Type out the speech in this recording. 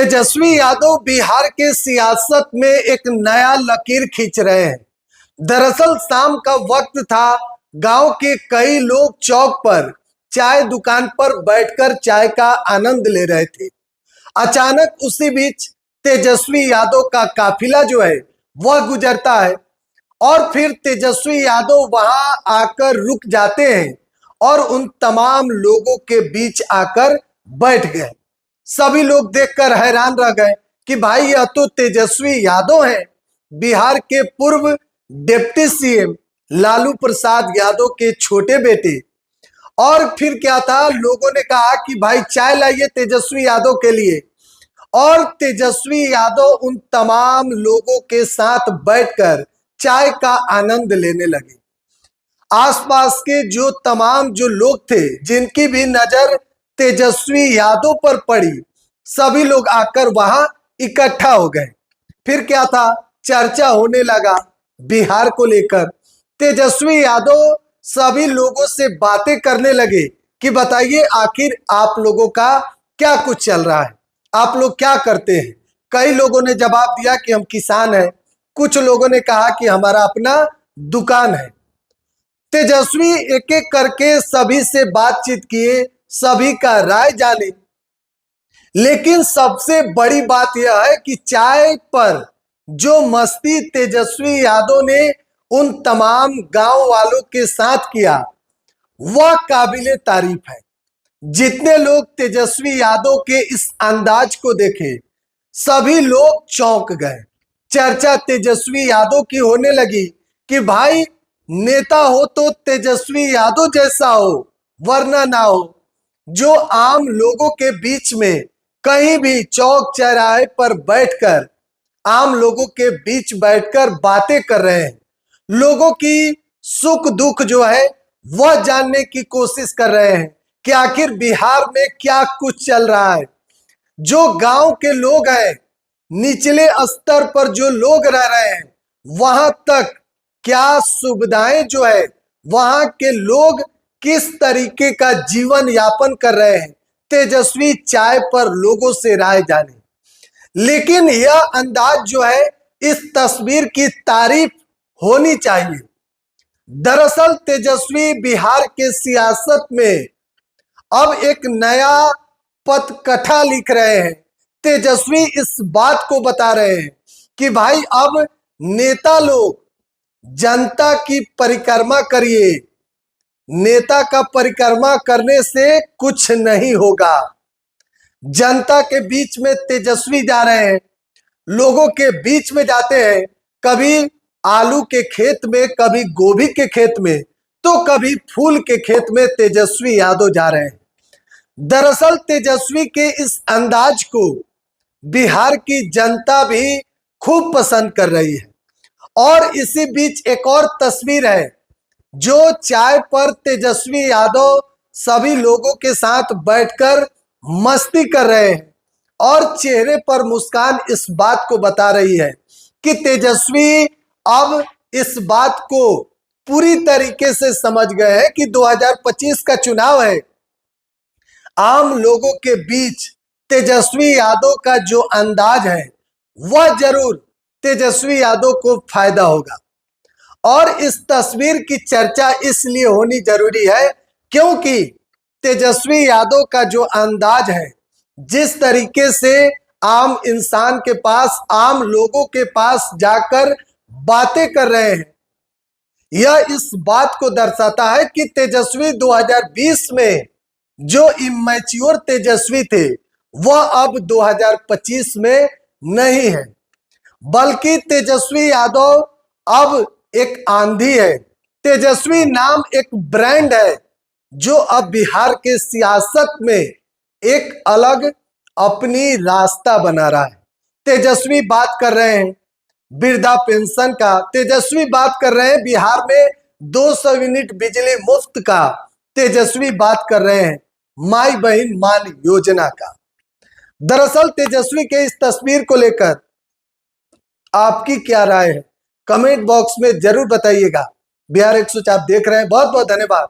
तेजस्वी यादव बिहार के सियासत में एक नया लकीर खींच रहे हैं। दरअसल शाम का वक्त था, गांव के कई लोग चौक पर चाय दुकान पर बैठकर चाय का आनंद ले रहे थे। अचानक उसी बीच तेजस्वी यादव का काफिला जो है वह गुजरता है और फिर तेजस्वी यादव वहां आकर रुक जाते हैं और उन तमाम लोगों के बीच आकर बैठ गए। सभी लोग देखकर हैरान रह गए कि भाई यह तो तेजस्वी यादव हैं, बिहार के पूर्व डिप्टी सीएम लालू प्रसाद यादव के छोटे बेटे। और फिर क्या था, लोगों ने कहा कि भाई चाय लाइए तेजस्वी यादव के लिए, और तेजस्वी यादव उन तमाम लोगों के साथ बैठकर चाय का आनंद लेने लगे। आसपास के जो लोग थे, जिनकी भी नजर तेजस्वी यादव पर पड़ी, सभी लोग आकर वहां इकट्ठा हो गए। फिर क्या था, चर्चा होने लगा बिहार को लेकर। तेजस्वी यादव सभी लोगों से बातें करने लगे कि बताइए आखिर आप लोगों का क्या कुछ चल रहा है, आप लोग क्या करते हैं। कई लोगों ने जवाब दिया कि हम किसान हैं, कुछ लोगों ने कहा कि हमारा अपना दुकान है। तेजस्वी एक एक करके सभी से बातचीत किए, सभी का राय जाने, लेकिन सबसे बड़ी बात यह है कि चाय पर जो मस्ती तेजस्वी यादव ने उन तमाम गांव वालों के साथ किया वह काबिले तारीफ है। जितने लोग तेजस्वी यादव के इस अंदाज को देखे, सभी लोग चौंक गए। चर्चा तेजस्वी यादव की होने लगी कि भाई नेता हो तो तेजस्वी यादव जैसा हो, वरना ना हो। जो आम लोगों के बीच में कहीं भी चौक चौराहे पर बैठकर, आम लोगों के बीच बैठकर बातें कर रहे हैं, लोगों की सुख दुख जो है वह जानने की कोशिश कर रहे हैं कि आखिर बिहार में क्या कुछ चल रहा है। जो गांव के लोग हैं, निचले स्तर पर जो लोग रह रहे हैं, वहां तक क्या सुविधाएं जो है, वहां के लोग किस तरीके का जीवन यापन कर रहे हैं, तेजस्वी चाय पर लोगों से राय जाने। लेकिन यह अंदाज जो है, इस तस्वीर की तारीफ होनी चाहिए। दरअसल तेजस्वी बिहार के सियासत में अब एक नया पथकथा लिख रहे हैं। तेजस्वी इस बात को बता रहे हैं कि भाई अब नेता लोग जनता की परिक्रमा करिए, नेता का परिक्रमा करने से कुछ नहीं होगा। जनता के बीच में तेजस्वी जा रहे हैं, लोगों के बीच में जाते हैं, कभी आलू के खेत में, कभी गोभी के खेत में, तो कभी फूल के खेत में तेजस्वी यादव जा रहे हैं। दरअसल तेजस्वी के इस अंदाज को बिहार की जनता भी खूब पसंद कर रही है। और इसी बीच एक और तस्वीर है, जो चाय पर तेजस्वी यादव सभी लोगों के साथ बैठकर मस्ती कर रहे हैं और चेहरे पर मुस्कान इस बात को बता रही है कि तेजस्वी अब इस बात को पूरी तरीके से समझ गए हैं कि 2025 का चुनाव है। आम लोगों के बीच तेजस्वी यादव का जो अंदाज है वह जरूर तेजस्वी यादव को फायदा होगा। और इस तस्वीर की चर्चा इसलिए होनी जरूरी है क्योंकि तेजस्वी यादव का जो अंदाज है, जिस तरीके से आम इंसान के पास, आम लोगों के पास जाकर बातें कर रहे हैं, यह इस बात को दर्शाता है कि तेजस्वी 2020 में जो इमैच्योर तेजस्वी थे वह अब 2025 में नहीं है, बल्कि तेजस्वी यादव अब एक आंधी है। तेजस्वी नाम एक ब्रांड है जो अब बिहार के सियासत में एक अलग अपनी रास्ता बना रहा है। तेजस्वी बात कर रहे हैं वृद्धा पेंशन का, तेजस्वी बात कर रहे हैं बिहार में 200 यूनिट बिजली मुफ्त का, तेजस्वी बात कर रहे हैं माई बहन मान योजना का। दरअसल तेजस्वी के इस तस्वीर को लेकर आपकी क्या राय है, कमेंट बॉक्स में जरूर बताइएगा। बिहार 104 आप देख रहे हैं, बहुत बहुत धन्यवाद।